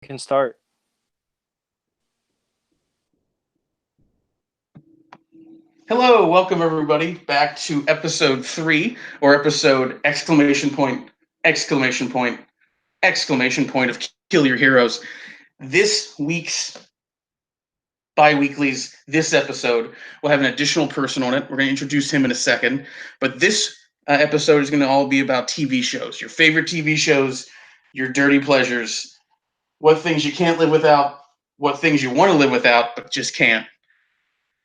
Can start. Hello, welcome everybody back to episode 3, or episode exclamation point of Kill Your Heroes. This week's bi-weeklies, this episode, will have an additional person on it. We're going to introduce him in a second, but this episode is going to all be about TV shows, your favorite TV shows, your dirty pleasures, what things you can't live without, what things you want to live without, but just can't.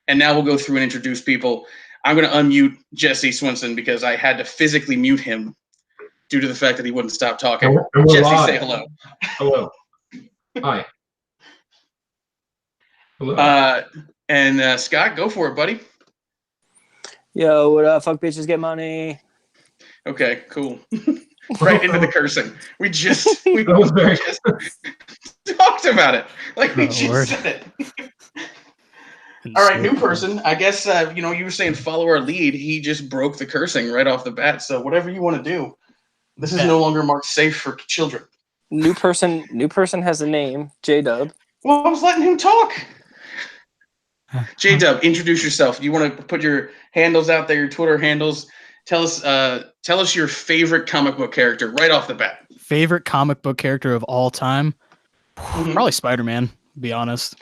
And now we'll go through and introduce people. I'm going to unmute Jesse Swinson because I had to physically mute him due to the fact that he wouldn't stop talking. Jesse, live. say hello. Hello. Hi. Hello. And Scott, go for it, buddy. Yo, what up? Fuck bitches, get money. Okay, cool. Right into the cursing. We just talked about it. Like we just said it. All right, new person. I guess, you were saying follow our lead. He just broke the cursing right off the bat. So whatever you want to do. This is no longer marked safe for children. New person has a name, J-Dub. Well, I was letting him talk. J-Dub, introduce yourself. You want to put your handles out there, your Twitter handles. Tell us your favorite comic book character right off the bat. Favorite comic book character of all time? Probably Spider-Man, to be honest.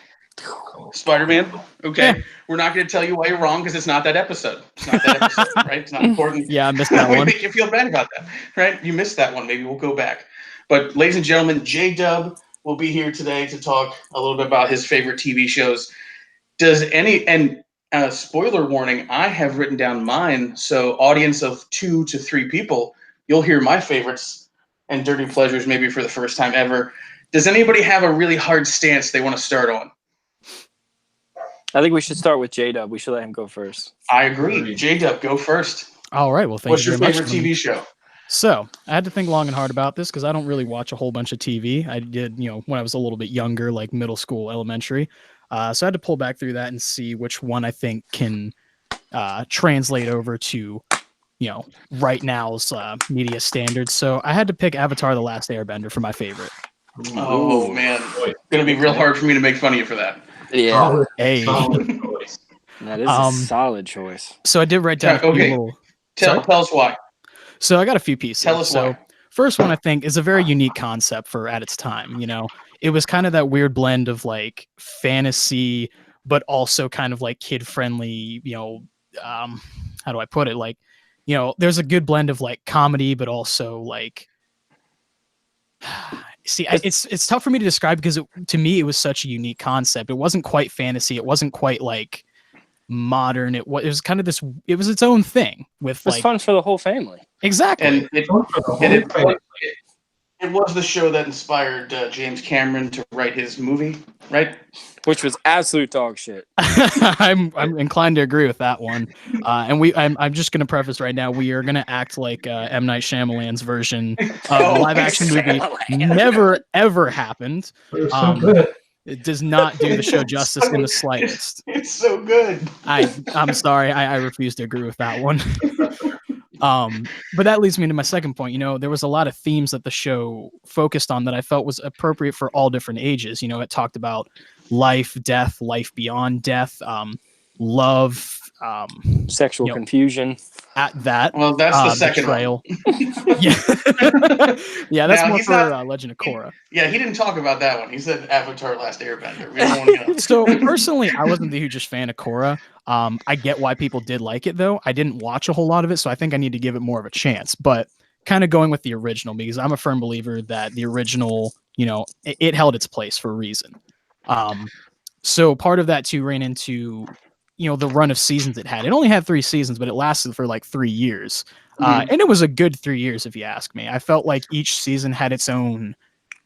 Spider-Man? Okay. Yeah. We're not going to tell you why you're wrong because it's not that episode. It's not that episode, right? It's not important. Yeah, I missed that one. We make you feel bad about that, right? You missed that one. Maybe we'll go back. But ladies and gentlemen, J-Dub will be here today to talk a little bit about his favorite TV shows. Spoiler warning, I have written down mine, so audience of 2 to 3 people, you'll hear my favorites and dirty pleasures maybe for the first time ever. Does anybody have a really hard stance they want to start on? I think we should start with J-Dub. We should let him go first. I agree. J-Dub, go first. All right. Well, thank What's you your very favorite much. TV show? So I had to think long and hard about this because I don't really watch a whole bunch of TV. I did, when I was a little bit younger, like middle school, elementary. So I had to pull back through that and see which one I think can translate over to, right now's media standards. So I had to pick Avatar: The Last Airbender for my favorite. Oh, man. It's going to be real hard for me to make fun of you for that. Yeah. Hey. That is a solid choice. So I did write down a few little... Tell us why. So I got a few pieces. Tell us why. First one, I think, is a very unique concept for at its time. It was kind of that weird blend of like fantasy, but also kind of like kid friendly, how do I put it? Like, there's a good blend of like comedy, but also like, it's tough for me to describe because to me, it was such a unique concept. It wasn't quite fantasy. It wasn't quite like modern. It was kind of this, it was its own thing with it's fun for the whole family. Exactly. And it was the show that inspired James Cameron to write his movie, right? Which was absolute dog shit. I'm inclined to agree with that one. And I'm just going to preface right now, we are going to act like M. Night Shyamalan's version of the live action movie never, ever happened. It does not do the show justice in the slightest. It's so good. I'm sorry. I refuse to agree with that one. But that leads me to my second point. There was a lot of themes that the show focused on that I felt was appropriate for all different ages. It talked about life, death, life beyond death, love, sexual confusion. At that, well, that's the second betrayal. Yeah, that's more for Legend of Korra. Yeah, he didn't talk about that one. He said Avatar: Last Airbender. We don't want to So personally, I wasn't the hugest fan of Korra. I get why people did like it, though. I didn't watch a whole lot of it, so I think I need to give it more of a chance. But kind of going with the original, because I'm a firm believer that the original, it held its place for a reason. So part of that too ran into, the run of seasons it had. It only had 3 seasons, but it lasted for like 3 years. And it was a good 3 years, if you ask me. I felt like each season had its own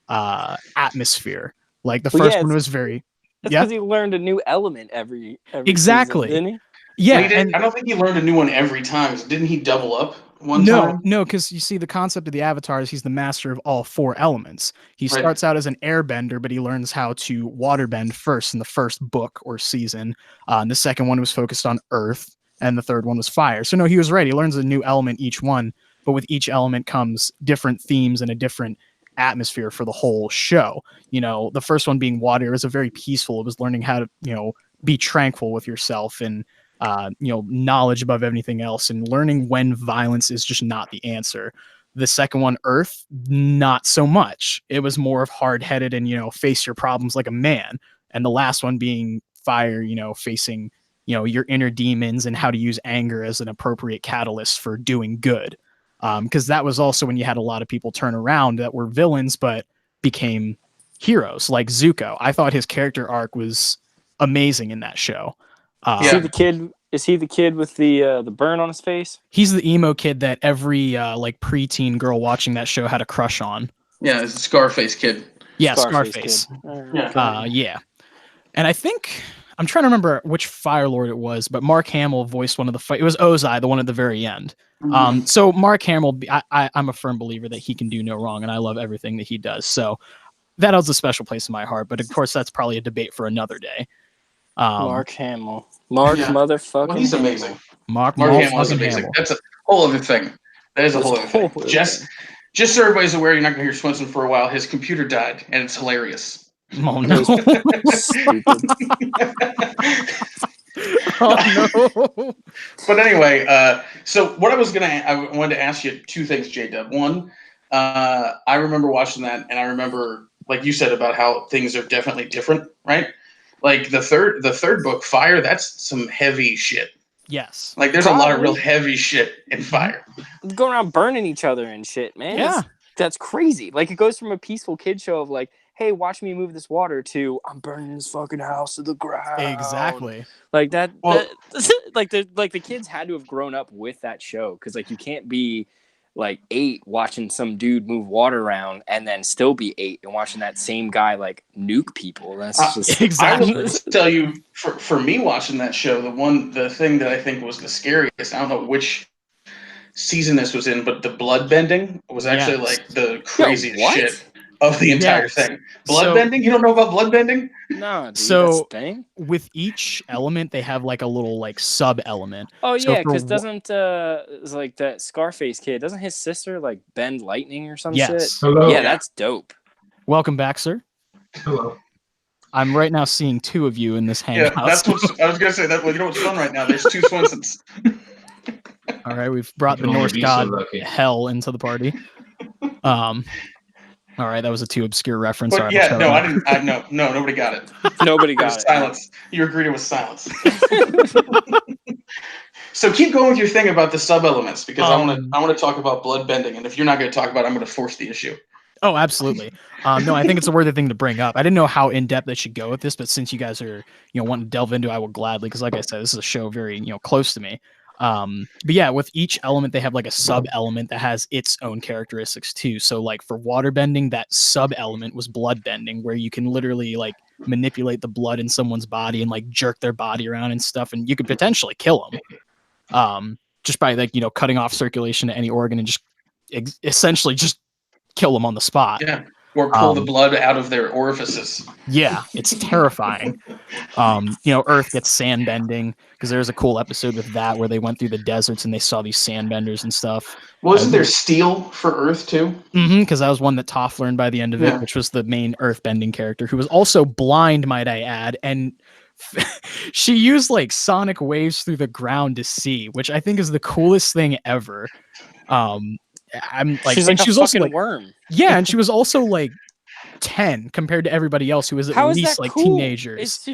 atmosphere. Like the first one was very... That's because he learned a new element every exactly. season, didn't he? Yeah. Well, I don't think he learned a new one every time. Didn't he double up one time? No, because you see the concept of the Avatar is he's the master of all 4 elements. He starts out as an airbender, but he learns how to waterbend first in the first book or season. And the second one was focused on earth, and the third one was fire. So no, he was right. He learns a new element each one, but with each element comes different themes and a different atmosphere for the whole show. The first one being water, it was a very peaceful. It was learning how to, be tranquil with yourself and, knowledge above everything else and learning when violence is just not the answer. The second one, Earth, not so much. It was more of hard-headed and, face your problems like a man. And the last one being fire, facing, your inner demons and how to use anger as an appropriate catalyst for doing good. Because that was also when you had a lot of people turn around that were villains but became heroes, like Zuko. I thought his character arc was amazing in that show. Is he the kid? Is he the kid with the burn on his face? He's the emo kid that every like preteen girl watching that show had a crush on. Yeah, it's a Scarface kid. Yeah, Scarface. Yeah. And I think I'm trying to remember which Fire Lord it was, but Mark Hamill voiced one of the fight. It was Ozai, the one at the very end. So Mark Hamill, I'm a firm believer that he can do no wrong, and I love everything that he does. So that has a special place in my heart. But of course, that's probably a debate for another day. Mark Hamill. Motherfucking. Well, he's amazing. Mark Hamill is amazing. That's a whole other thing. That is a whole other thing. Just so everybody's aware, you're not going to hear Swenson for a while. His computer died, and it's hilarious. Oh no! Stupid. Oh no! But anyway, so what I wanted to ask you two things, J-Dub. One, I remember watching that, and I remember, like you said, about how things are definitely different, right? Like the third book, Fire, that's some heavy shit. Yes. Like there's a lot of real heavy shit in Fire. Going around burning each other and shit, man. Yeah. That's crazy. Like it goes from a peaceful kid show of like, hey, watch me move this water to I'm burning this fucking house to the ground. Exactly. Like that, like the kids had to have grown up with that show because like you can't be like 8 watching some dude move water around and then still be 8 and watching that same guy like nuke people. That's just exactly. I will tell you, for me watching that show, the thing that I think was the scariest, I don't know which season this was in, but the blood bending was actually like the craziest shit of the entire thing. Blood bending? You don't know about blood bending? No, dude, so that's the thing. With each element, they have like a little like sub element. Oh so yeah, because doesn't it's like that Scarface kid? Doesn't his sister like bend lightning or some shit? Hello. Yeah, that's dope. Welcome back, sir. Hello. I'm right now seeing 2 of you in this hangout. Yeah, that's what I was gonna say. That you know what's fun right now? There's 2 Swensons. All right, we've brought the Norse god Hell into the party. All right, that was a too obscure reference. But yeah, no, I didn't. No, nobody got it. Nobody got it. Silence. You were greeted with silence. So keep going with your thing about the sub elements because I want to talk about blood bending, and if you're not going to talk about it, I'm going to force the issue. Oh, absolutely. No, I think it's a worthy thing to bring up. I didn't know how in depth I should go with this, but since you guys are wanting to delve into, I will gladly because, like I said, this is a show very close to me. But yeah, with each element, they have like a sub element that has its own characteristics too. So like for water bending, that sub element was blood bending, where you can literally like manipulate the blood in someone's body and like jerk their body around and stuff, and you could potentially kill them, just by like cutting off circulation to any organ and just essentially just kill them on the spot. Yeah. Or pull the blood out of their orifices. Yeah, it's terrifying. Earth gets sand bending because there's a cool episode with that where they went through the deserts and they saw these sand benders and stuff. Wasn't there steel for Earth too? Mm-hmm, because that was one that Toph learned by the end of it, which was the main Earth bending character, who was also blind, might I add, and she used like sonic waves through the ground to see, which I think is the coolest thing ever. I'm like, she's like she was a also fucking like worm. Yeah, and she was also like 10 compared to everybody else who was at least like cool? teenagers.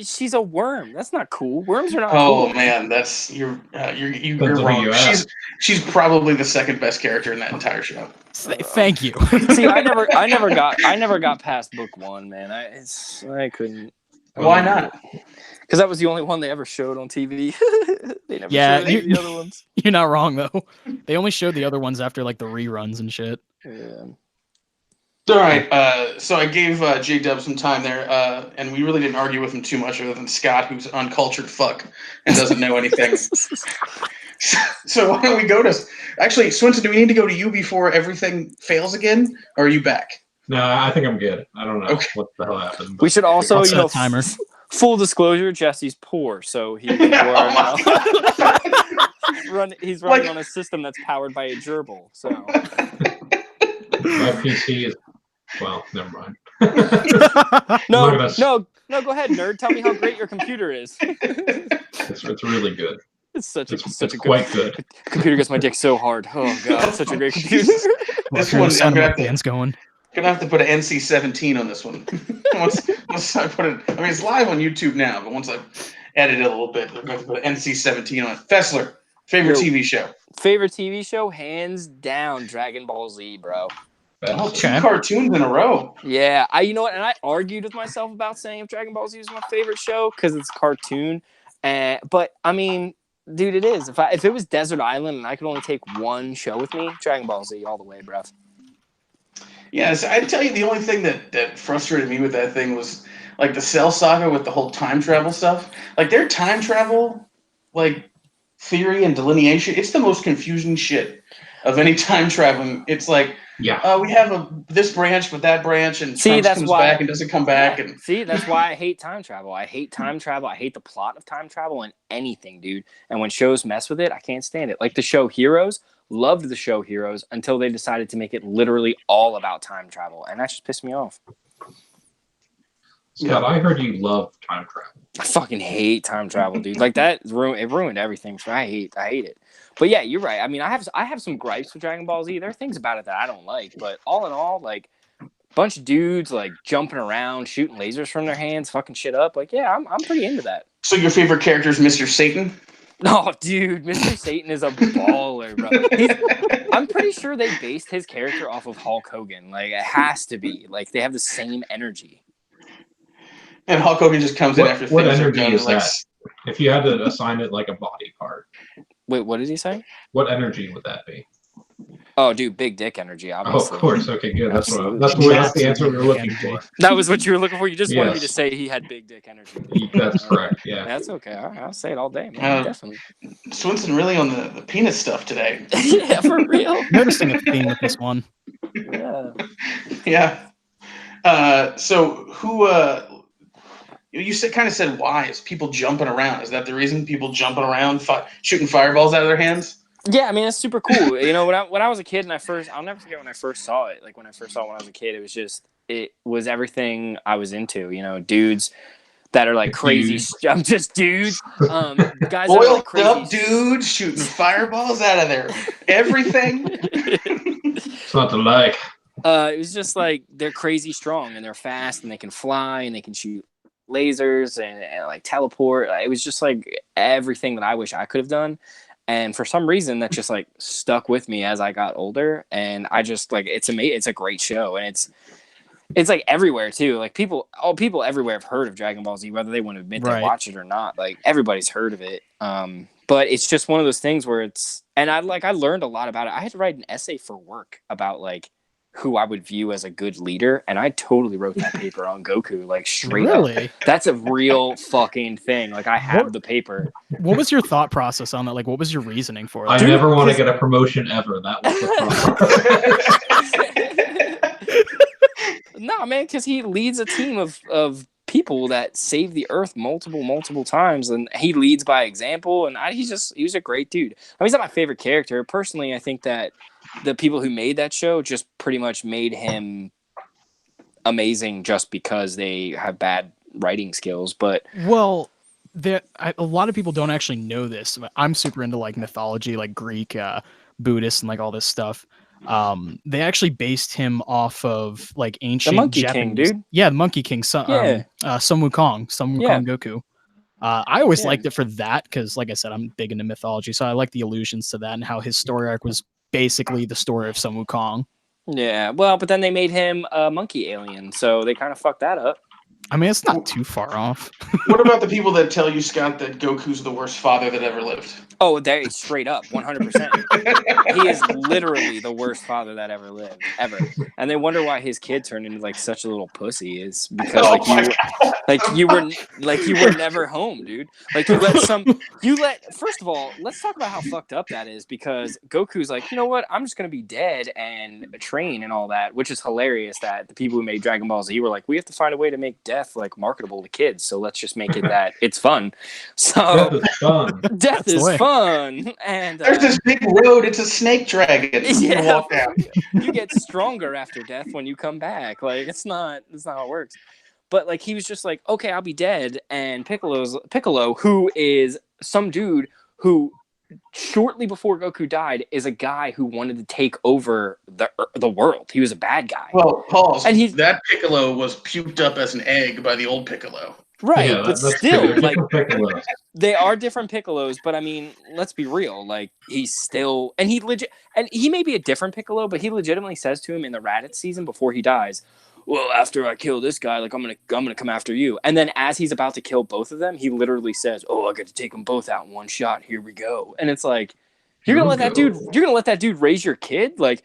She's a worm. That's not cool. Worms are not cool. cool. Man, you're wrong. She's probably the second best character in that entire show. Thank you. See, I never got past book 1, man. I couldn't. Why not? Because that was the only one they ever showed on TV. They never showed any of the other ones. You're not wrong though. They only showed the other ones after like the reruns and shit. Yeah. All right. So I gave J-Dub some time there, and we really didn't argue with him too much, other than Scott, who's uncultured fuck and doesn't know anything. So why don't we go to? Actually, Swenson, do we need to go to you before everything fails again, or are you back? No, I think I'm good. I don't know what the hell happened. We should also, timer. Full disclosure: Jesse's poor, so he's running on a system that's powered by a gerbil. So My PC is well. Never mind. No, I'm not gonna- no. Go ahead, nerd. Tell me how great your computer is. It's really good. It's such a good quite good. computer. Gets my dick so hard. Oh god, it's such a great computer. This Well, one, the I'm sound of my fans going. gonna have to put an NC-17 on this one. once I put it, I mean, it's live on YouTube now, but once I edit it a little bit, I'm gonna have to put an NC-17 on it. Fessler, favorite TV show? Favorite TV show, hands down, Dragon Ball Z, bro. Oh, two cartoons in a row. Yeah, you know what? And I argued with myself about saying if Dragon Ball Z was my favorite show because it's a cartoon, but I mean, dude, it is. If it was Desert Island and I could only take one show with me, Dragon Ball Z all the way, bro. Yes, I'd tell you the only thing that frustrated me with that thing was like the Cell Saga with the whole time travel stuff. Like their time travel, like theory and delineation, it's the most confusing shit of any time traveling. It's like, yeah, we have this branch with that branch, and See, Trunks that's comes why- back and doesn't come back. Yeah. And See, that's why I hate time travel. I hate time travel. I hate the plot of time travel and anything, dude. And when shows mess with it, I can't stand it. Like the show Heroes, loved the show Heroes until they decided to make it literally all about time travel, and that just pissed me off. Scott, I heard you love time travel. I fucking hate time travel, dude. Like that, it ruined everything. So I hate it. But yeah, you're right. I mean, I have some gripes with Dragon Ball Z. There are things about it that I don't like, but all in all, like bunch of dudes like jumping around, shooting lasers from their hands, fucking shit up. Like, yeah, I'm pretty into that. so your favorite character is Mr. Satan? Oh, dude, Mr. Satan is a baller, bro. I'm pretty sure they based his character off of Hulk Hogan. Like, it has to be. Like, they have the same energy. And Hulk Hogan just comes in after what things are energy done. is Like, that? If you had to assign it like a body part, Wait, what did he say? what energy would that be? Oh, dude, big dick energy, obviously. Oh, of course. Okay, good. That's Absolutely. that's the answer we were looking for. That was what you were looking for? You just wanted me to Yes. say he had big dick energy. That's correct. Yeah. That's okay. I'll say it all day, man. Definitely. Swinson really on the penis stuff today. Yeah, for real. Noticing a theme with this one. Yeah. Yeah. So who? You kind of said why is people jumping around? Is that the reason people jumping around, shooting fireballs out of their hands? Yeah, I mean, it's super cool. You know, when I was a kid and I'll never forget when I first saw it. Like when I first saw it when I was a kid, it was everything I was into. You know, dudes that are like crazy. I'm just dudes. Guys that are like crazy. Boiled up dudes shooting fireballs out of their everything. It's not to like. It was just like they're crazy strong and they're fast and they can fly and they can shoot lasers and like teleport. It was just like everything that I wish I could have done. And for some reason that just like stuck with me as I got older. And I just like, it's amazing. It's a great show. And it's like everywhere too. Like people everywhere have heard of Dragon Ball Z, whether they want to admit they watch it or not. Like everybody's heard of it. But it's just one of those things where I learned a lot about it. I had to write an essay for work about like who I would view as a good leader, and I totally wrote that paper on Goku, like straight up. That's a real fucking thing. Like I have the paper. What was your thought process on that? Like, what was your reasoning for it? I never want to get a promotion ever. That was the problem. No, man, because he leads a team of people that save the earth multiple times, and he leads by example. And he was a great dude. I mean, he's not my favorite character personally. I think that the people who made that show just pretty much made him amazing just because they have bad writing skills. But well, a lot of people don't actually know this. I'm super into like mythology, like Greek, Buddhist, and like all this stuff. They actually based him off of like ancient the Monkey Japanese. King, dude. Yeah, the Monkey King. Sun Wukong Goku. I always liked it for that because, like I said, I'm big into mythology, so I like the allusions to that and how his story arc was basically the story of Sun Wukong. Yeah, well, but then they made him a monkey alien, so they kind of fucked that up. I mean, it's not too far off. What about the people that tell you, Scott, that Goku's the worst father that ever lived? Oh, they're straight up, 100%. He is literally the worst father that ever lived, ever. And they wonder why his kid turned into like such a little pussy. Is because you were never home, dude. Like first of all, let's talk about how fucked up that is, because Goku's like, you know what? I'm just gonna be dead and train and all that, which is hilarious that the people who made Dragon Ball Z were like, we have to find a way to make death death like marketable to kids, so let's just make it that it's fun. So Death is fun. death That's the is way. fun, and There's this big road. It's a snake dragon. You can walk down. you get stronger after death when you come back. Like that's not how it works. But like he was just like, okay, I'll be dead, and Piccolo, who is some dude who shortly before Goku died is a guy who wanted to take over the world. He was a bad guy. Well, pause. And that Piccolo was puked up as an egg by the old Piccolo. Right, Yeah, but that's still, true. like Piccolos. they are different Piccolos. But I mean, let's be real. Like he's still, and he may be a different Piccolo, but he legitimately says to him in the Raditz season before he dies, "Well, after I kill this guy, like I'm gonna come after you." And then as he's about to kill both of them, he literally says, "Oh, I got to take them both out in one shot. Here we go." And it's like, you're gonna let that dude raise your kid? Like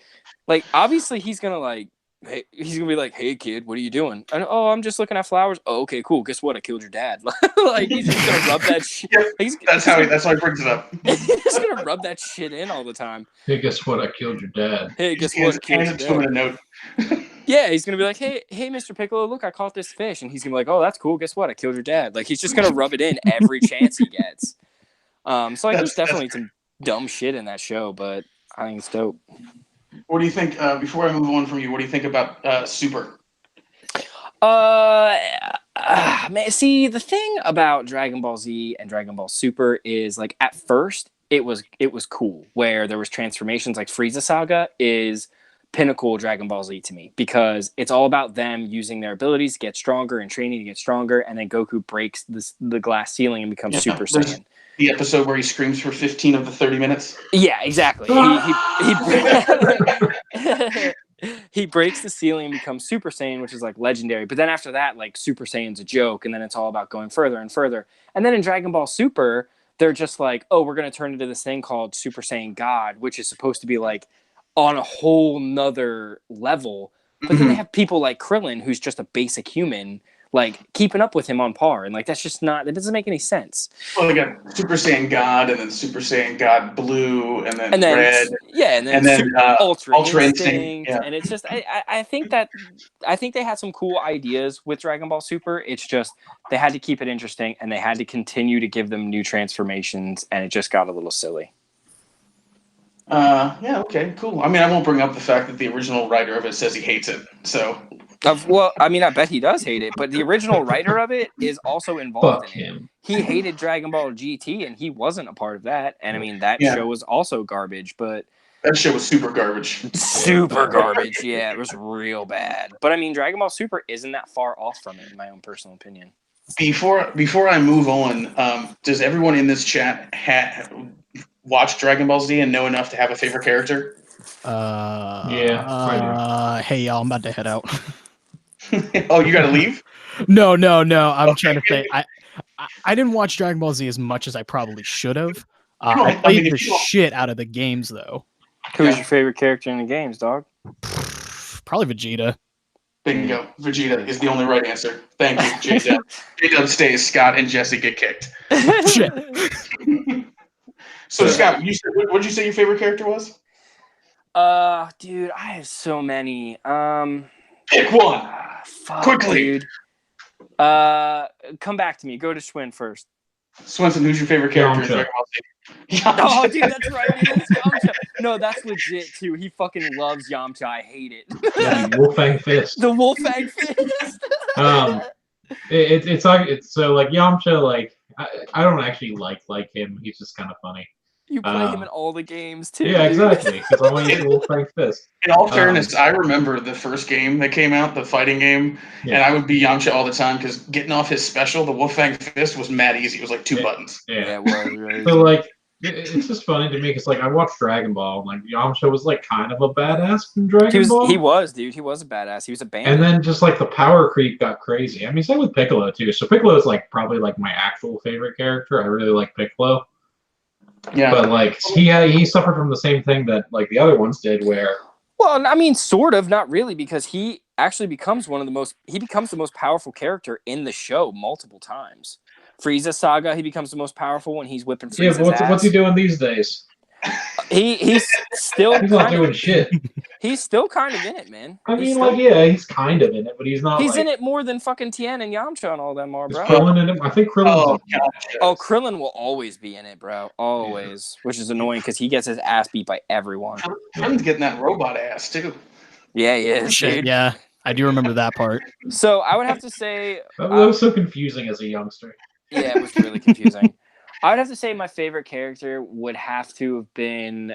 obviously he's gonna like. Hey, he's gonna be like, "Hey kid, what are you doing?" And oh, I'm just looking at flowers. Oh, okay, cool. Guess what? I killed your dad. Like he's just gonna rub that shit. Yep, that's how he brings it up. He's just gonna rub that shit in all the time. Hey, guess what? I killed your dad. Hey, guess what? I killed your dad. A note. Yeah, he's gonna be like, hey, Mr. Piccolo, look, I caught this fish, and he's gonna be like, oh, that's cool. Guess what? I killed your dad. Like he's just gonna rub it in every chance he gets. So like, there's definitely some dumb shit in that show, but I think it's dope. What do you think? Before I move on from you, what do you think about Super? Man, see, the thing about Dragon Ball Z and Dragon Ball Super is like at first it was cool where there was transformations. Like Frieza Saga is pinnacle Dragon Ball Z to me because it's all about them using their abilities to get stronger and training to get stronger, and then Goku breaks the glass ceiling and becomes Super Saiyan. The episode where he screams for 15 of the 30 minutes. Yeah, exactly. He breaks the ceiling and becomes Super Saiyan, which is like legendary. But then after that, like Super Saiyan's a joke, and then it's all about going further and further. And then in Dragon Ball Super, they're just like, oh, we're gonna turn into this thing called Super Saiyan God, which is supposed to be like on a whole nother level. But then they have people like Krillin, who's just a basic human, like keeping up with him on par, and like that doesn't make any sense. Well, they got Super Saiyan God, and then Super Saiyan God Blue, and then Red, and then Ultra Instinct, yeah. And it's just I think they had some cool ideas with Dragon Ball Super. It's just they had to keep it interesting, and they had to continue to give them new transformations, and it just got a little silly. Yeah, okay, cool. I mean, I won't bring up the fact that the original writer of it says he hates it, so. Well, I mean, I bet he does hate it, but the original writer of it is also involved Fuck in it. him. He hated Dragon Ball GT, and he wasn't a part of that. And I mean, that show was also garbage, but that show was super garbage. Super garbage, yeah, it was real bad. But I mean, Dragon Ball Super isn't that far off from it, in my own personal opinion. Before I move on, does everyone in this chat watch Dragon Ball Z and know enough to have a favorite character? Yeah. Hey y'all, I'm about to head out. Oh, you gotta leave? No. I'm trying to say I didn't watch Dragon Ball Z as much as I probably should have. I played the shit out of the games though. Who's your favorite character in the games, dog? Probably Vegeta. Bingo. Vegeta is the only right answer. Thank you, J-Dub. J-Dub stays, Scott and Jesse get kicked. Shit. So Scott, what'd you say your favorite character was? Dude, I have so many. Pick one. Fuck, Quickly. Dude. Come back to me. Go to Schwinn first. Swinson, who's your favorite character in Dragon Ball Z? Oh, dude, that's right. It is Yamcha. No, that's legit too. He fucking loves Yamcha. I hate it. Yeah, Wolfang Fist. The Wolfang Fist. It's so like Yamcha. Like I don't actually like him. He's just kind of funny. You play him in all the games too. Yeah, exactly. Because I want to use Wolfang Fist. In all fairness, I remember the first game that came out, the fighting game, and I would be Yamcha all the time because getting off his special, the Wolfang Fist, was mad easy. It was like two buttons. Yeah, it was really so like it's just funny to me because like I watched Dragon Ball and like Yamcha was like kind of a badass in Dragon Ball. He was, dude. He was a badass. He was a bandit. And then just like the power creep got crazy. I mean, same with Piccolo too. So Piccolo is like probably like my actual favorite character. I really like Piccolo. Yeah, but like he suffered from the same thing that like the other ones did, where. Well, I mean, sort of, not really, because he actually becomes the most powerful character in the show multiple times. Frieza Saga, he becomes the most powerful when he's whipping Frieza's ass. What's he doing these days? He's still He's not kind doing of shit. he's still kind of in it, man. I He's mean, still, like, yeah, he's kind of in it, but he's not. he's like, in it more than fucking Tien and Yamcha and all them are, Is bro. Krillin in it? I think Krillin's in it. gotcha. Oh, Krillin will always be in it, bro. Always, which is annoying because he gets his ass beat by everyone. Krillin's getting that robot ass too. Yeah, he is, Shit, dude. yeah, I do remember that part. So I would have to say, That was so confusing as a youngster. yeah, it was really confusing. I would have to say my favorite character would have to have been.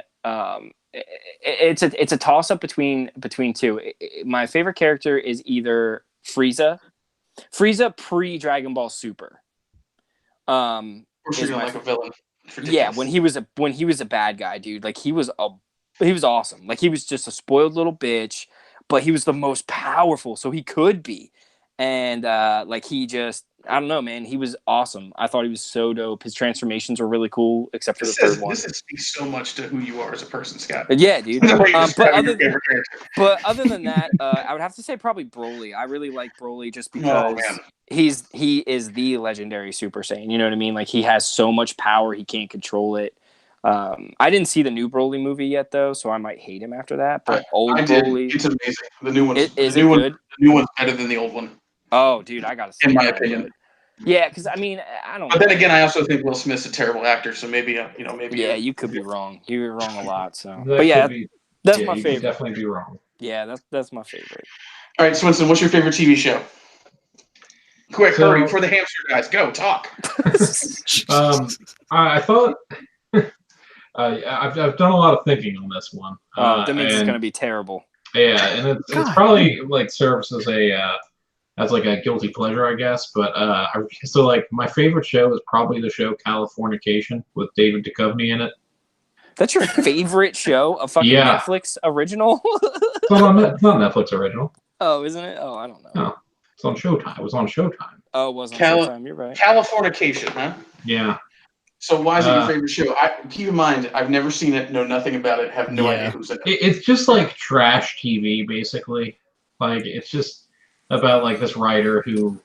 It's a toss up between two. My favorite character is either Frieza pre Dragon Ball Super. Of course, you're is gonna my like a villain. Yeah, when he was a bad guy, dude. Like he was awesome. Like he was just a spoiled little bitch, but he was the most powerful, so he could be. And like he just, I don't know, man. He was awesome. I thought he was so dope. His transformations were really cool, except for the third one. This speaks so much to who you are as a person, Scott. But yeah, dude. The way you describe But your favorite character. But other than that, I would have to say probably Broly. I really like Broly just because man. he is the legendary Super Saiyan. You know what I mean? Like he has so much power, he can't control it. I didn't see the new Broly movie yet though, so I might hate him after that. But old Broly, it's amazing. The new one is the new it one, good? The new one's better than the old one, Oh, dude, I gotta see. in my that. opinion. Yeah, because I mean, I don't. But know. then again, I also think Will Smith's a terrible actor, so maybe maybe. Yeah, you could be wrong. You're wrong a lot. So, That but yeah, could be, that's yeah, my you could favorite. definitely be wrong. Yeah, that's my favorite. All right, Swinson, what's your favorite TV show? Quick, So- hurry before the hamster guys go talk. I thought I've done a lot of thinking on this one. That means it's and- gonna be terrible. Yeah, and it's God. probably like serves as like a guilty pleasure, I guess. But so like my favorite show is probably the show Californication with David Duchovny in it. That's your favorite show? A fucking Yeah. Netflix original? It's not Netflix original. Oh, isn't it? Oh, I don't know. No, it's on Showtime. It was on Showtime. Oh, it was on Cali- Showtime. You're right. Californication, huh? Yeah. So why is it your favorite show? Keep in mind, I've never seen it, know nothing about it, have no Yeah. idea who's in it. It's just like trash TV, basically. Like it's just about like this writer who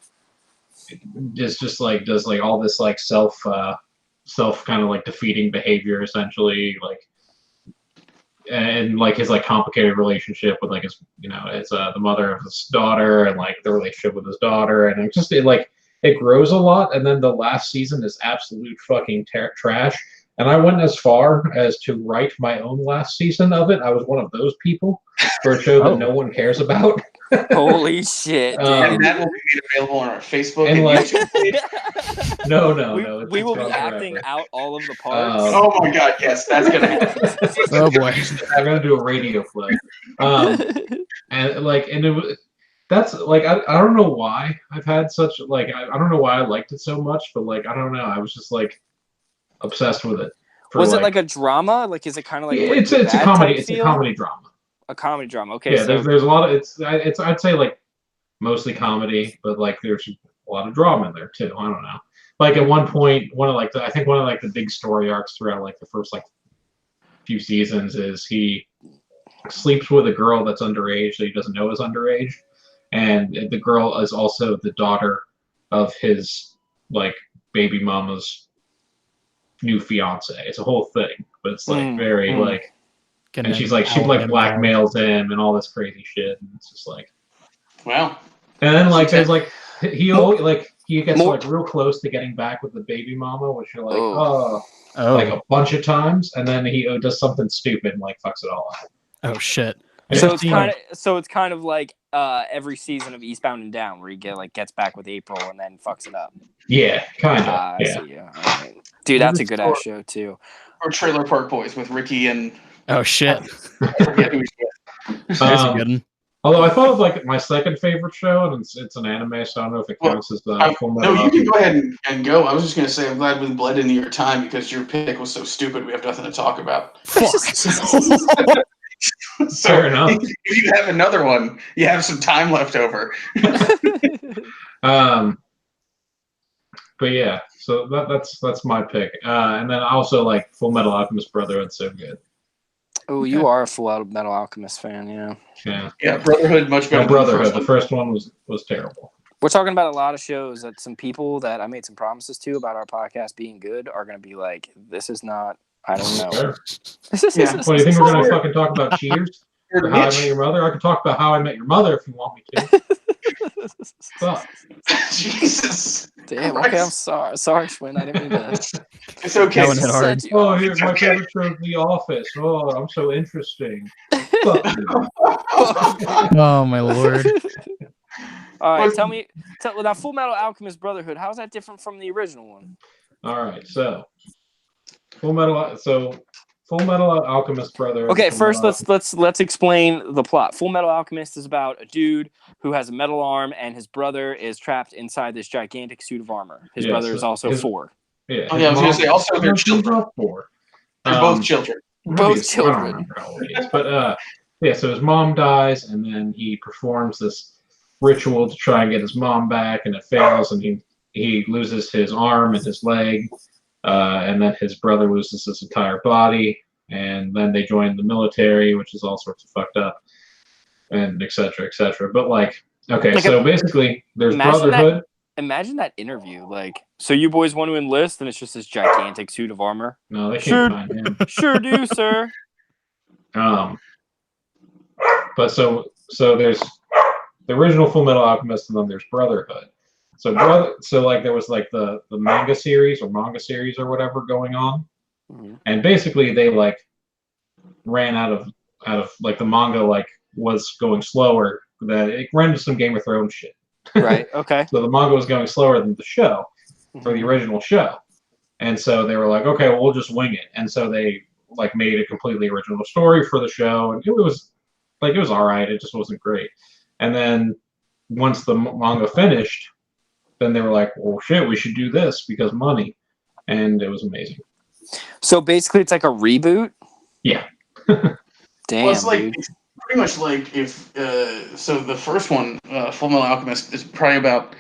is just like does like all this like self kind of like defeating behavior, essentially, like, and like his like complicated relationship with like his the mother of his daughter, and like the relationship with his daughter, and it grows a lot, and then the last season is absolute fucking trash. And I went as far as to write my own last season of it. I was one of those people for a show that no one cares about. Holy shit, dude. And that will be made available on our Facebook and and like- YouTube page. No. we will be it's acting forever. out all of the parts. Oh my god, yes, that's gonna happen. Oh boy. I'm gonna do a radio play. And it was. That's like I don't know why I've had such like I don't know why I liked it so much, but like I don't know, I was just like obsessed with it. Was it like a drama? Like, is it kind of like it's a Breaking Bad comedy. type It's a feel? comedy drama. A comedy drama. Okay, Yeah, so there's a lot of it's I'd say like mostly comedy, but like there's a lot of drama in there too. I don't know. Like at one point, one of the big story arcs throughout like the first like few seasons is he sleeps with a girl that's underage that he doesn't know is underage. And the girl is also the daughter of his like baby mama's new fiance. It's a whole thing, but it's like very like, and she like blackmails him and all this crazy shit, and it's just like, Wow. and then like there's like he gets like real close to getting back with the baby mama, which you're like like a bunch of times, and then he does something stupid and like fucks it all up. Oh shit. So it's kind of like every season of Eastbound and Down, where he gets back with April and then fucks it up. Yeah, kind of. I Yeah. see, yeah. All right. Dude, that's a good ass show too. Or Trailer Park Boys with Ricky and Oh shit. I forget who he's with. There's a good one. Although I thought of like my second favorite show, and it's an anime, so I don't know if it counts as the Full Metal No, you can Alchemist. go ahead and go. I was just gonna say I'm glad we bled into your time because your pick was so stupid we have nothing to talk about. So Fair enough. if you have another one, you have some time left over. But yeah, so that's my pick. And then also like Full Metal Alchemist Brotherhood's so good. Oh, you are a Full Metal Alchemist fan, yeah. Yeah. Yeah, Brotherhood much better. No, Brotherhood. Than The first one was terrible. We're talking about a lot of shows that some people that I made some promises to about our podcast being good are going to be like, this is not I don't know. Sure. Yeah. What, do you think we're going to fucking talk about Cheers? Or Or How I Mitch. Met Your Mother? I can talk about How I Met Your Mother if you want me to. Fuck. Jesus. Damn. Okay, I'm sorry. Sorry, Schwinn. I didn't mean to. It's okay. That one hit hard. set you Oh, off. here's my okay. favorite show, The Office. Oh, I'm so interesting. Fuck you. Oh my lord. All right, tell now, Full Metal Alchemist Brotherhood. How is that different from the original one? All right, so Full Metal Alchemist Brotherhood. Okay, first let's explain the plot. Full Metal Alchemist is about a dude who has a metal arm, and his brother is trapped inside this gigantic suit of armor. His brother is also 4. Yeah, Oh, yeah, I was going to say, also they're children. 4. They're both children. Both I children. don't remember how old he is, but yeah. So his mom dies, and then he performs this ritual to try and get his mom back, and it fails, and he loses his arm and his leg, and then his brother loses his entire body, and then they join the military, which is all sorts of fucked up, and et cetera, et cetera. But so basically, there's Brotherhood. Imagine that interview. Like, so you boys want to enlist, and it's just this gigantic suit of armor. No, they can't find him. Sure do, sir. But so there's the original Full Metal Alchemist, and then there's Brotherhood. So there was like the manga series or whatever going on, and basically they like ran out of like the manga like was going slower. That it ran into some Game of Thrones shit. Right. Okay. So the manga was going slower than the show, or the original show, and so they were like, okay, well, we'll just wing it, and so they like made a completely original story for the show, and it was all right. It just wasn't great. And then once the manga finished, then they were like, well, shit, we should do this because money, and it was amazing. So basically, it's like a reboot. Yeah. Damn. Well, it's like dude. it's pretty much like if so the first one, Full Metal Alchemist, is probably about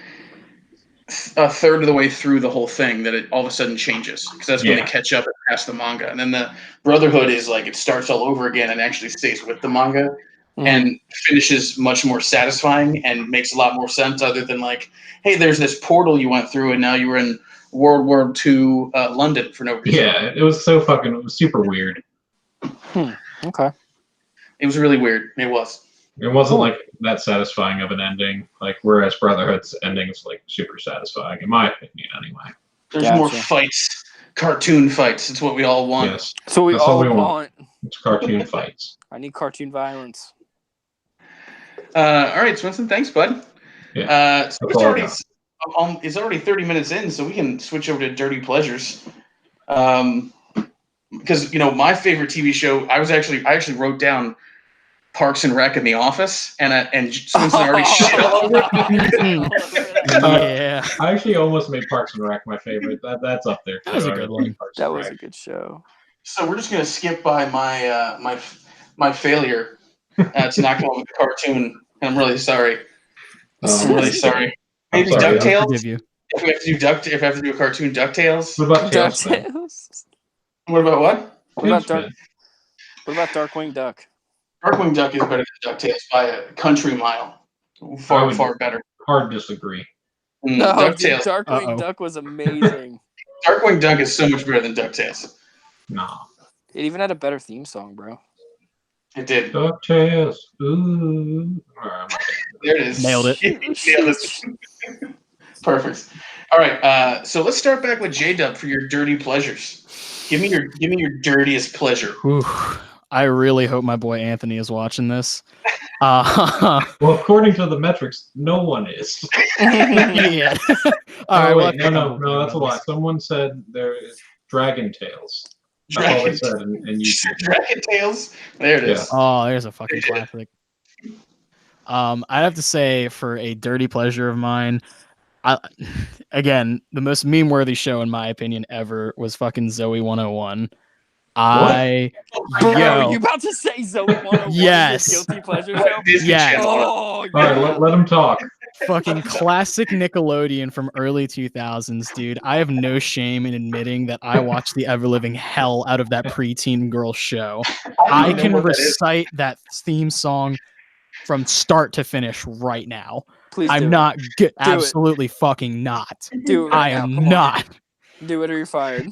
a third of the way through the whole thing that it all of a sudden changes because that's when they catch up and pass the manga, and then the Brotherhood is like it starts all over again and actually stays with the manga and finishes much more satisfying and makes a lot more sense. Other than like, hey, there's this portal you went through and now you were in World War II London for no reason. Yeah, it was it was super weird. Okay. It was really weird. It was. It wasn't like that satisfying of an ending, like whereas Brotherhood's ending is like super satisfying, in my opinion, anyway. There's more fights, cartoon fights. It's what we all want. Yes, So we that's all what we want. It's cartoon fights. I need cartoon violence. All right, Swinson, thanks, bud. Yeah, so it's already 30 minutes in, so we can switch over to Dirty Pleasures. Because my favorite TV show, I actually wrote down Parks and Rec and The Office, and Swinson already shit all over it. Yeah. I actually almost made Parks and Rec my favorite. That's up there. That was a good one. That was a good show. So we're just gonna skip by my my failure to not come up with a cartoon. I'm really sorry. I'm really sorry. Maybe DuckTales. Forgive you. If we have to do a cartoon, DuckTales. What about DuckTales? What about what? What about Darkwing Duck? Darkwing Duck is better than DuckTales by a country mile. Far better. Hard disagree. No, DuckTales. Darkwing Duck was amazing. Darkwing Duck is so much better than DuckTales. No. It even had a better theme song, bro. It did. DuckTales. Ooh. There it is. Nailed it. Nailed it. Perfect. All right. So let's start back with J-Dub for your dirty pleasures. Give me your dirtiest pleasure. Whew. I really hope my boy Anthony is watching this. Well, according to the metrics, no one is. Yeah. All right. No, that's a lie. Someone said there is Dragon Tales. That's all they said in YouTube. Dragon Tales. There it is. Yeah. Oh, there's a fucking classic. I'd have to say for a dirty pleasure of mine, again, the most meme-worthy show in my opinion ever was fucking Zoe 101. Bro, you about to say Zoe 101 yes. is your guilty pleasure show? Yeah. Oh, all right, let him talk. Fucking classic Nickelodeon from early 2000s, dude. I have no shame in admitting that I watched the ever-living hell out of that preteen girl show. I can recite that theme song from start to finish right now. Please I'm do not it. absolutely fucking not. Do it right I now. am Come on. not. Do it or you're fired.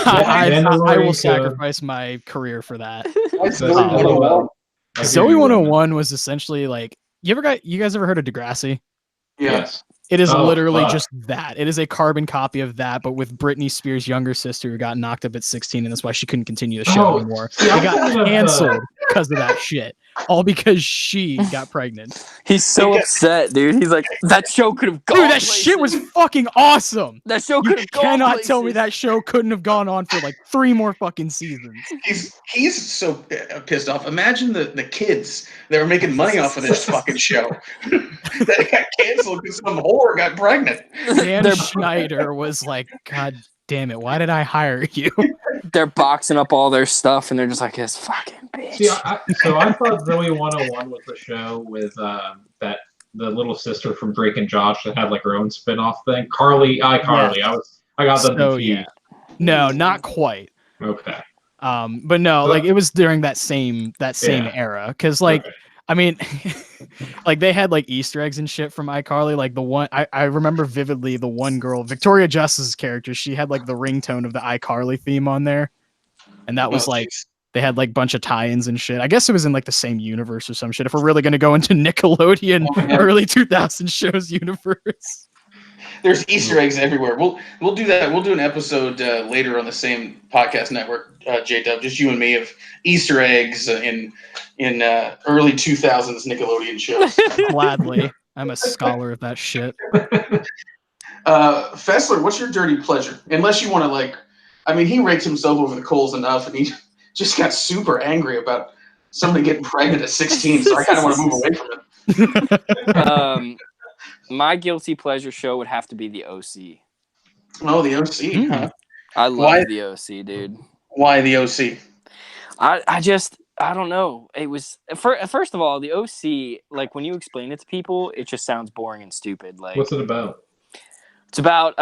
I will Mandalorian sacrifice my career for that. What's That's Zoe LOL. 101? I hear Zoe you, Roman. 101 was essentially like you guys ever heard of Degrassi? Yeah. Yes. It is Oh, literally fuck. just that. It is a carbon copy of that, but with Britney Spears' younger sister who got knocked up at 16, and that's why she couldn't continue the show Oh, anymore. see, I'm It got thinking of, canceled because of that shit. All because she got pregnant. He's so upset, dude. He's like, that show could have gone. Dude, that shit was fucking awesome. That show You could have gone. cannot tell me that show couldn't have gone on for like 3 more fucking seasons. He's so pissed off. Imagine the kids that were making money off of this fucking show that got canceled because some whore got pregnant. Dan Schneider was like, God damn it, why did I hire you? They're boxing up all their stuff, and they're just like, this fucking bitch. See, so I thought Zoe 101 was the show with the little sister from Drake and Josh that had like her own spin-off thing. Carly, iCarly. Yeah. I got them So, confused. yeah. No, not quite. Okay. But no, like it was during that same era. Because like, Okay. I mean, like they had like Easter eggs and shit from iCarly. Like the one I remember vividly, the one girl, Victoria Justice's character, she had like the ringtone of the iCarly theme on there, and that was like they had like bunch of tie-ins and shit. I guess it was in like the same universe or some shit. If we're really gonna go into Nickelodeon early 2000 shows universe. There's Easter eggs everywhere. We'll do that. We'll do an episode later on the same podcast network, J-Dub, just you and me, of Easter eggs in early 2000s Nickelodeon shows. Gladly. I'm a scholar of that shit. Fessler, what's your dirty pleasure? Unless you want to he raked himself over the coals enough, and he just got super angry about somebody getting pregnant at 16, so I kind of want to move away from it. My guilty pleasure show would have to be the OC. Oh, the OC, huh? I love the OC, dude. Why the OC? I don't know. It was first of all, the OC, like when you explain it to people, it just sounds boring and stupid. Like, what's it about? It's about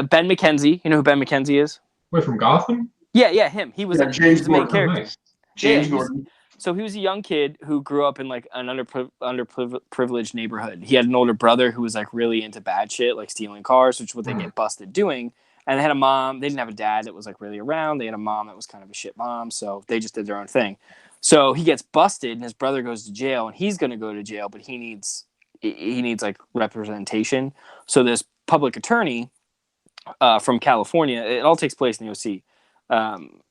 Ben McKenzie. You know who Ben McKenzie is? Wait, from Gotham? Yeah, him. He was the main character. Nice. James Gordon. So he was a young kid who grew up in like an underprivileged neighborhood. He had an older brother who was like really into bad shit, like stealing cars, which is what they get busted doing. And they had a mom. They didn't have a dad that was like really around. They had a mom that was kind of a shit mom. So they just did their own thing. So he gets busted, and his brother goes to jail, and he's going to go to jail, but he needs like representation. So this public attorney from California, it all takes place in the OC.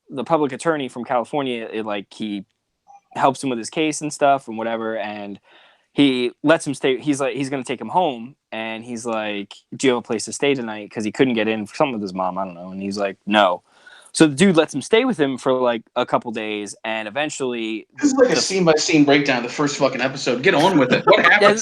The public attorney from California, he helps him with his case and stuff and whatever, and he lets him stay. He's like, he's going to take him home, and he's like, do you have a place to stay tonight? Because he couldn't get in for something with his mom, I don't know. And he's like, no. So the dude lets him stay with him for like a couple days, and eventually this is like a scene-by-scene breakdown of the first fucking episode. Get on with it. What happens?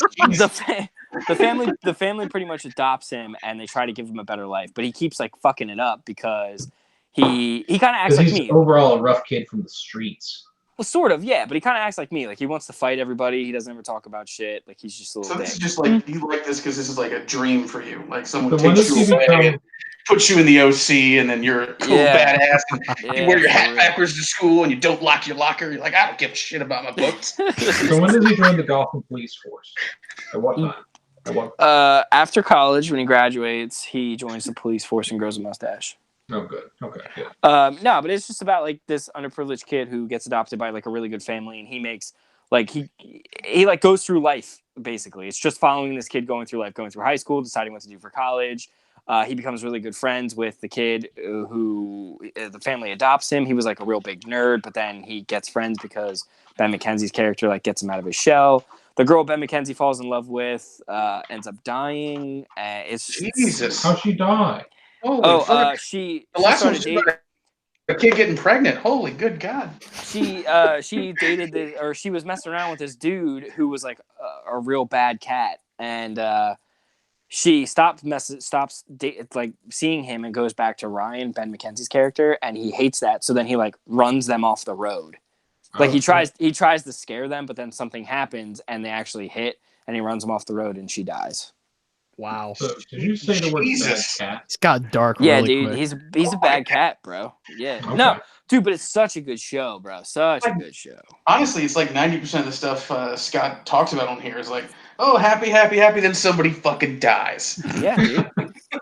The family pretty much adopts him, and they try to give him a better life, but he keeps like fucking it up because he kind of acts like me. Overall a rough kid from the streets. Well, sort of, yeah, but he kind of acts like me. Like, he wants to fight everybody. He doesn't ever talk about shit. Like, he's just a little So this dick. is just like, you like this because this is like a dream for you. Like, someone So when takes does you he away become- and puts you in the OC, and then you're a cool badass, and you wear your hat backwards to school, and you don't lock your locker. You're like, I don't give a shit about my books. So when does he join the Gotham Police Force? At what time? After college, when he graduates, he joins the police force and grows a mustache. Oh, good. Okay, good. No, but it's just about like this underprivileged kid who gets adopted by like a really good family, and he makes like he like goes through life basically. It's just following this kid going through life, going through high school, deciding what to do for college. He becomes really good friends with the kid who the family adopts him. He was like a real big nerd, but then he gets friends because Ben McKenzie's character like gets him out of his shell. The girl Ben McKenzie falls in love with ends up dying. Jesus, how'd she die? She the last started one's dating. a kid getting pregnant. Holy good God. She dated she was messing around with this dude who was like a real bad cat, and she stops seeing him and goes back to Ryan, Ben McKenzie's character, and he hates that. So then he like runs them off the road. Like he tries to scare them, but then something happens and they actually hit, and he runs them off the road, and she dies. Wow. So, did you say the word bad cat? It's got dark. Yeah, really dude, quick. he's a bad cat, bro. Yeah, Okay. no, dude, but it's such a good show, bro. Such a good show. Honestly, it's like 90% of the stuff Scott talks about on here is like, oh, happy, happy, happy, then somebody fucking dies. Yeah, dude,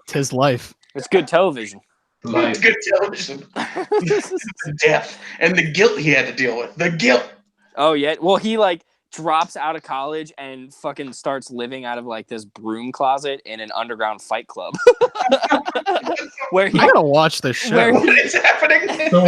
Tis life. it's good television. Life. Good television. The death and the guilt he had to deal with. The guilt. Oh yeah. Well, he like drops out of college and fucking starts living out of like this broom closet in an underground fight club. Where he I gotta watch this show. Where What is happening? So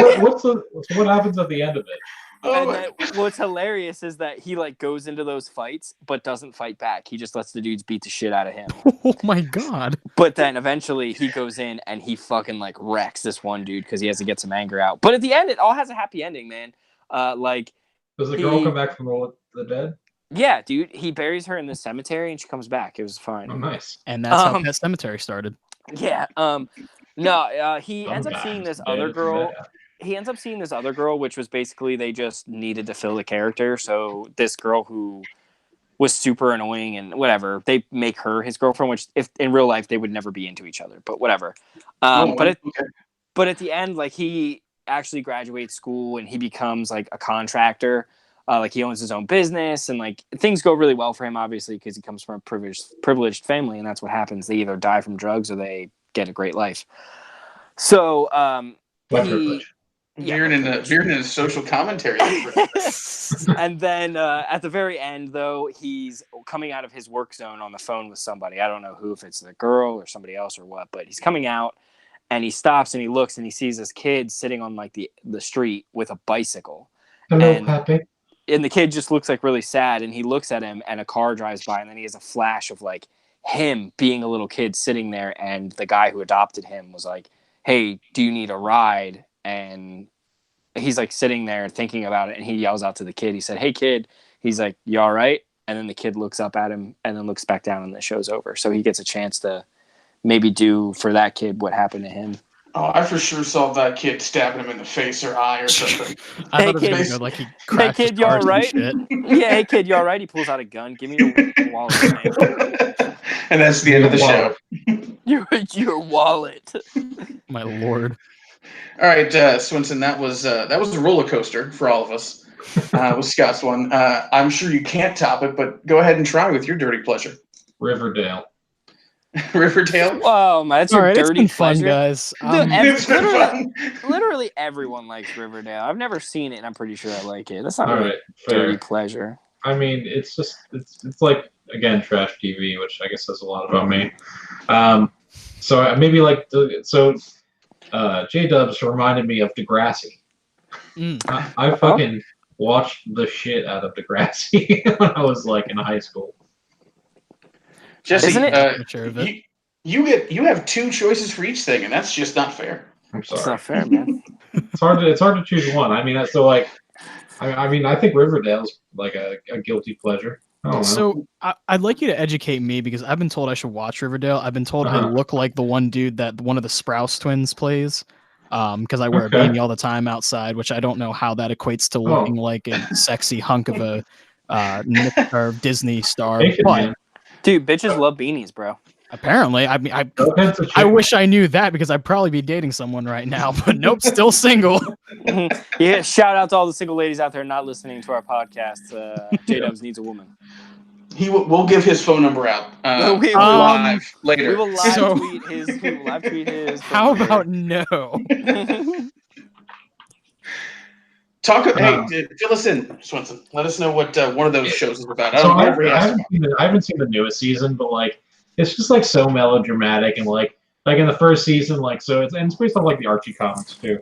what happens at the end of it? And then what's hilarious is that he like goes into those fights but doesn't fight back. He just lets the dudes beat the shit out of him. Oh my god. But then eventually he goes in and he fucking like wrecks this one dude because he has to get some anger out. But at the end, it all has a happy ending, man. Like, Does the girl come back from the dead? yeah, dude, he buries her in the cemetery and she comes back. It was fine. Oh, nice. And that's how Pet Cemetery started. Yeah. He ends up seeing this other girl. He ends up seeing this other girl, which was basically they just needed to fill the character. So this girl who was super annoying and whatever, they make her his girlfriend, which if in real life they would never be into each other, but whatever. But at the end, like he actually graduates school and he becomes like a contractor. Like he owns his own business and like things go really well for him, obviously, because he comes from a privileged family, and that's what happens. They either die from drugs or they get a great life. So veering into social commentary. And then at the very end, though, he's coming out of his work zone on the phone with somebody. I don't know who, if it's the girl or somebody else or what, but he's coming out and he stops and he looks and he sees this kid sitting on like the street with a bicycle. Hello, Pappy. And the kid just looks like really sad, and he looks at him and a car drives by, and then he has a flash of like him being a little kid sitting there, and the guy who adopted him was like, hey, do you need a ride? And he's like sitting there thinking about it, and he yells out to the kid. He said, hey kid. He's like, you all right? And then the kid looks up at him and then looks back down, and the show's over. So he gets a chance to maybe do for that kid what happened to him. Oh, I for sure saw that kid stabbing him in the face or eye or something. Hey kid, like he hey kid, you all right? Yeah, hey kid, you all right? He pulls out a gun. Give me your wallet, man. And that's the end of the show. Your wallet. My lord. All right, Swinson, that was a roller coaster for all of us. With Scott's one, I'm sure you can't top it, but go ahead and try with your dirty pleasure. Riverdale. Riverdale. Oh man, that's your dirty it's been pleasure, fun, guys. Dude, It's been fun. literally everyone likes Riverdale. I've never seen it, and I'm pretty sure I like it. That's not All really right, dirty fair. pleasure. I mean, it's like, again, trash TV, which I guess says a lot about me. So maybe like J-Dubs reminded me of Degrassi. I fucking watched the shit out of Degrassi when I was like in high school. Jesse, Isn't it? you have two choices for each thing, and that's just not fair. I'm sorry. It's not fair, man. It's hard to choose one. I mean, so like, I mean, I think Riverdale's like a guilty pleasure. I don't know. So I'd like you to educate me, because I've been told I should watch Riverdale. I've been told I look like the one dude that one of the Sprouse twins plays, because I wear a beanie all the time outside, which I don't know how that equates to looking like a sexy hunk of a or Disney star. But Dude, bitches love beanies, bro. Apparently, I mean, I wish I knew that, because I'd probably be dating someone right now. But nope, still single. Yeah, shout out to all the single ladies out there not listening to our podcast. J-Dubs needs a woman. We'll give his phone number out live later. We will live tweet his. How about no? Hey, fill us in, Swinson. Let us know what one of those shows is about. I haven't seen the newest season, but like, it's just like so melodramatic, and like in the first season, like, so it's based on like the Archie comics too.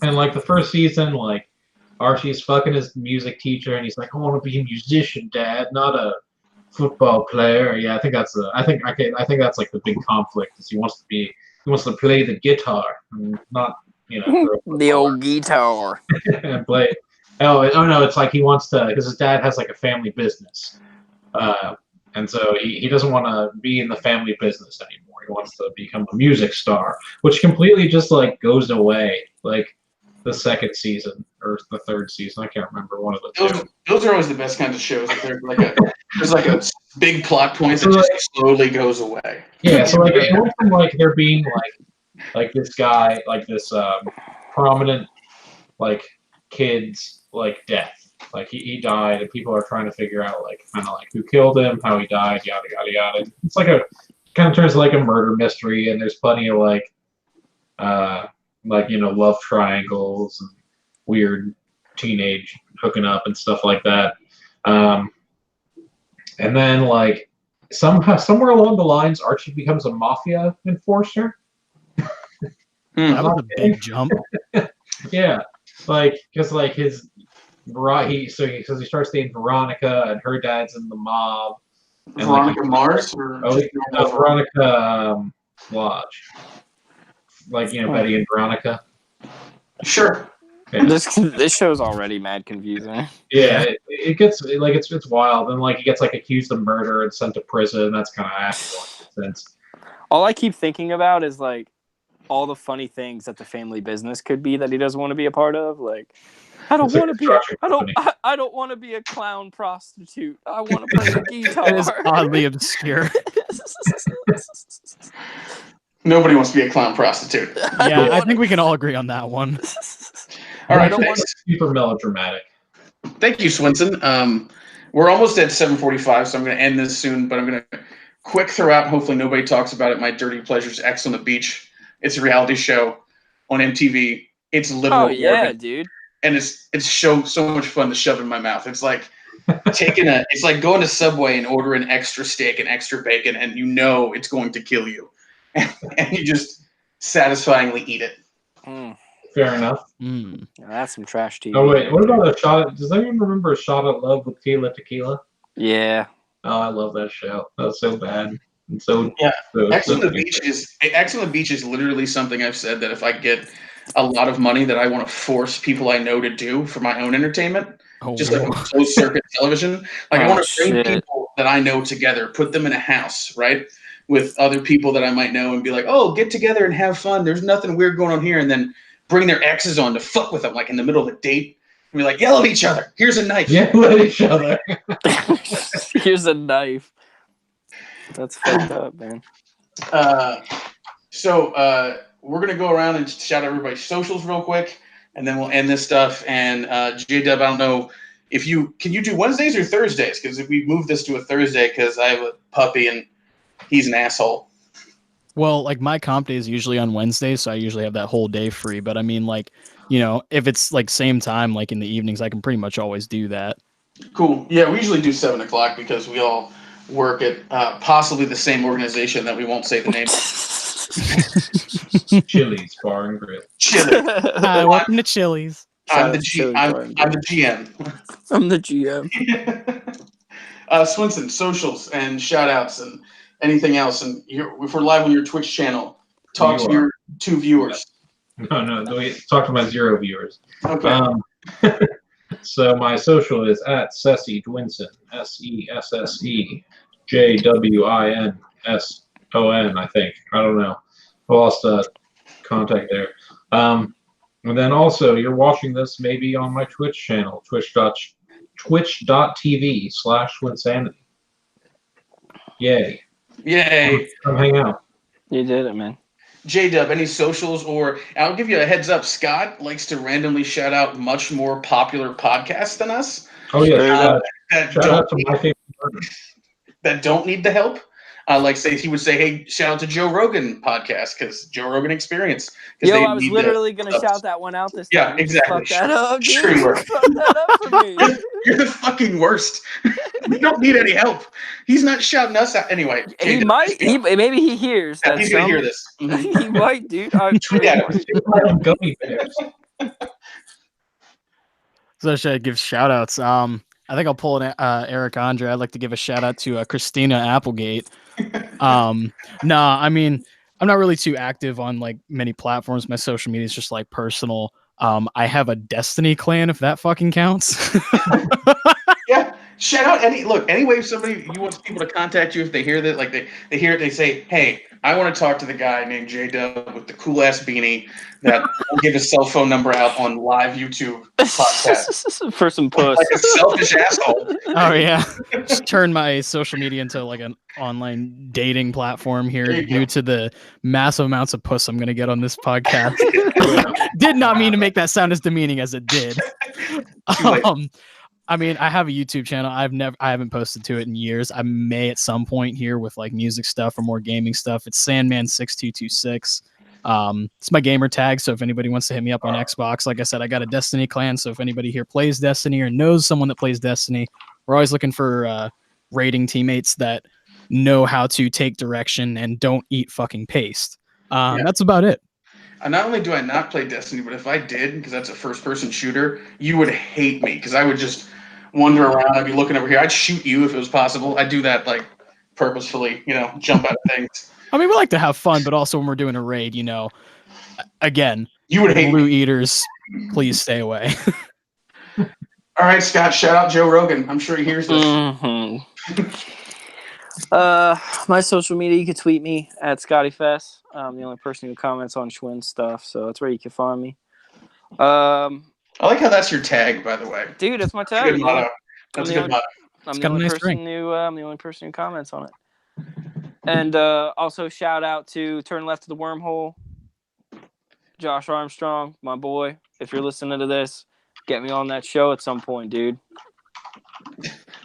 And like the first season, like Archie's fucking his music teacher, and he's like, I want to be a musician, Dad, not a football player. Yeah, I think that's like the big conflict, is he wants to play the guitar, and not, you know, the old guitar and play. Oh no, it's like he wants to, because his dad has like a family business. And so he doesn't want to be in the family business anymore. He wants to become a music star, which completely just like goes away, like the second season or the third season. I can't remember, one of the two. Those are always the best kinds of shows. There's like a big plot point that just slowly goes away. Yeah, so like it went from like there being like this guy, like this prominent like kid's like death. Like he died, and people are trying to figure out like kind of like who killed him, how he died, yada yada yada. It's like kind of turns to like a murder mystery, and there's plenty of like like love triangles and weird teenage hooking up and stuff like that. And then like somewhere along the lines, Archie becomes a mafia enforcer. That was a big jump. Yeah, like because like he starts dating Veronica, and her dad's in the mob. And, Veronica Mars or just Veronica Lodge, like Betty and Veronica. Sure. Yeah. This show's already mad confusing. Yeah, it gets like it's wild, and like he gets like accused of murder and sent to prison. That's kind of sense. All I keep thinking about is like all the funny things that the family business could be that he doesn't want to be a part of. Like, I don't want to be. I don't want to be a clown prostitute. I want to play the guitar. It is oddly obscure. Nobody wants to be a clown prostitute. Yeah, I think we can all agree on that one. All right, super melodramatic. Thank you, Swinson. We're almost at 7:45, so I'm going to end this soon. But I'm going to quick throw out. Hopefully, nobody talks about it. My Dirty Pleasures: X on the Beach. It's a reality show on MTV. It's literal. Oh yeah, dude. And it's so much fun to shove in my mouth. It's like it's like going to Subway and ordering extra steak and extra bacon, and it's going to kill you, and you just satisfyingly eat it. Fair enough. Yeah, that's some trash TV. Oh wait, what about a shot? Does anyone remember A Shot at Love with Tila Tequila? Yeah. Oh, I love that show. That was so bad. And so yeah. X on the Beach is literally something I've said that if I get a lot of money that I want to force people I know to do for my own entertainment, like a closed circuit television. Like I want to bring people that I know together, put them in a house, right, with other people that I might know, and be like, "Oh, get together and have fun. There's nothing weird going on here," and then bring their exes on to fuck with them, like in the middle of a date, and be like, "Yell at each other. Here's a knife. Yell at each other. Here's a knife." That's fucked up, man. So we're gonna go around and shout out everybody's socials real quick, and then we'll end this stuff. And J-Dub, I don't know if can you do Wednesdays or Thursdays? Because if we move this to a Thursday, because I have a puppy and he's an asshole. Well, like my comp day is usually on Wednesdays, so I usually have that whole day free. But I mean, like, if it's like same time, like in the evenings, I can pretty much always do that. Cool. Yeah, we usually do 7 o'clock because we all work at possibly the same organization that we won't say the name of. Chili's Bar and Grill. Chili. Hi, welcome to Chili's. I'm the GM. I'm the GM. Swinson, socials and shout outs and anything else. And if we're live on your Twitch channel, talk to your 2 viewers. No, talk to my 0 viewers. Okay. So my social is at Sessy Dwinson, SESSEJWINSON, I think. I don't know. I lost contact there. And then also, you're watching this maybe on my Twitch channel, twitch.tv/Winsanity. Yay. Come hang out. You did it, man. J-Dub, any socials? Or I'll give you a heads up. Scott likes to randomly shout out much more popular podcasts than us. Oh, yeah. Shout out to my favorite that don't need the help. He would say, "Hey, shout out to Joe Rogan podcast because Joe Rogan Experience." Yo, I was literally gonna shout that one out this time. Yeah, exactly. Fuck that up, dude. Sure you were. Fuck that up for me. You're the fucking worst. We don't need any help. He's not shouting us out anyway. He might. Maybe he hears. Yeah, he's gonna hear this. Mm-hmm. He might, dude. Gummy bears. So should I give shout outs? I think I'll pull an Eric Andre. I'd like to give a shout out to Christina Applegate. I mean, I'm not really too active on like many platforms. My social media is just like personal. I have a Destiny clan, if that fucking counts. Yeah. Shout out any way if you want people to contact you if they hear that, like they hear it, they say, "Hey, I want to talk to the guy named J-Dub with the cool ass beanie that will give his cell phone number out on live YouTube podcast." For some puss. Like a selfish asshole. Oh yeah. Just turn my social media into like an online dating platform here due to the massive amounts of puss I'm gonna get on this podcast. Did not mean to make that sound as demeaning as it did. I mean, I have a YouTube channel. I haven't posted to it in years. I may at some point here with like music stuff or more gaming stuff. It's Sandman6226. It's my gamer tag, so if anybody wants to hit me up on Xbox, like I said, I got a Destiny clan, so if anybody here plays Destiny or knows someone that plays Destiny, we're always looking for raiding teammates that know how to take direction and don't eat fucking paste. That's about it. Not only do I not play Destiny, but if I did, because that's a first-person shooter, you would hate me because I would just wander around. I'd be looking over here. I'd shoot you if it was possible. I'd do that like purposefully, jump out of things. I mean, we like to have fun, but also when we're doing a raid, again, You would hate blue me. eaters, please stay away. All right, Scott, shout out Joe Rogan. I'm sure he hears this. My social media, you can tweet me at ScottyFest. I'm the only person who comments on Schwinn stuff, so that's where you can find me. I like how that's your tag, by the way. Dude, that's my That's a tag. good motto. That's a good motto. I'm the only person who comments on it. And also shout out to Turn Left to the Wormhole, Josh Armstrong, my boy. If you're listening to this, get me on that show at some point, dude.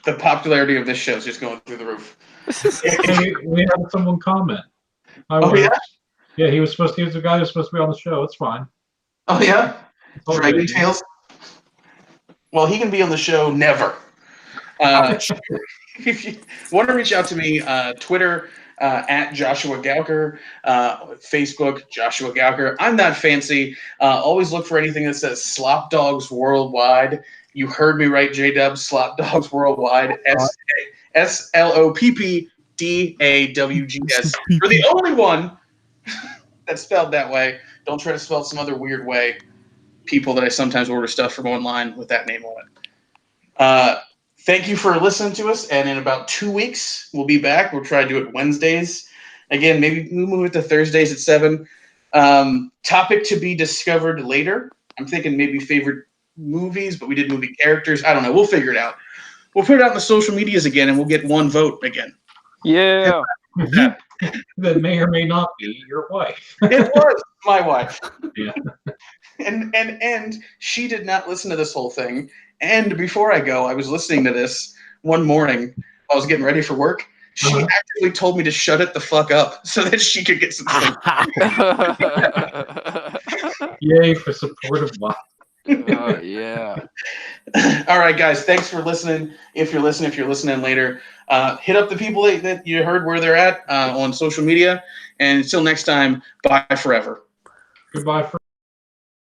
The popularity of this show is just going through the roof. We had someone comment. Yeah? Yeah, he was the guy who was supposed to be on the show. It's fine. Oh, yeah? Okay. Dragon Tales? Well, he can be on the show never. If you want to reach out to me, Twitter, at Joshua Gauker, Facebook, Joshua Gauker. I'm not fancy. Always look for anything that says Sloppdawgs Worldwide. You heard me right, J-Dub, Sloppdawgs Worldwide, Sloppdawgs. You're the only one that's spelled that way. Don't try to spell it some other weird way. People that I sometimes order stuff from online with that name on it. Thank you for listening to us, and in about 2 weeks, we'll be back. We'll try to do it Wednesdays. Again, maybe we'll move it to Thursdays at 7. Topic to be discovered later. I'm thinking maybe favorite movies, but we did movie characters. I don't know. We'll figure it out. We'll put it out in the social medias again, and we'll get one vote again. Yeah. That may or may not be your wife. It was my wife. Yeah. And she did not listen to this whole thing. And before I go, I was listening to this one morning. I was getting ready for work. She actively told me to shut it the fuck up so that she could get some sleep. Yay for supportive wife. Oh, yeah. All right, guys. Thanks for listening. If you're listening later, hit up the people that you heard where they're at on social media. And until next time, bye forever. Goodbye.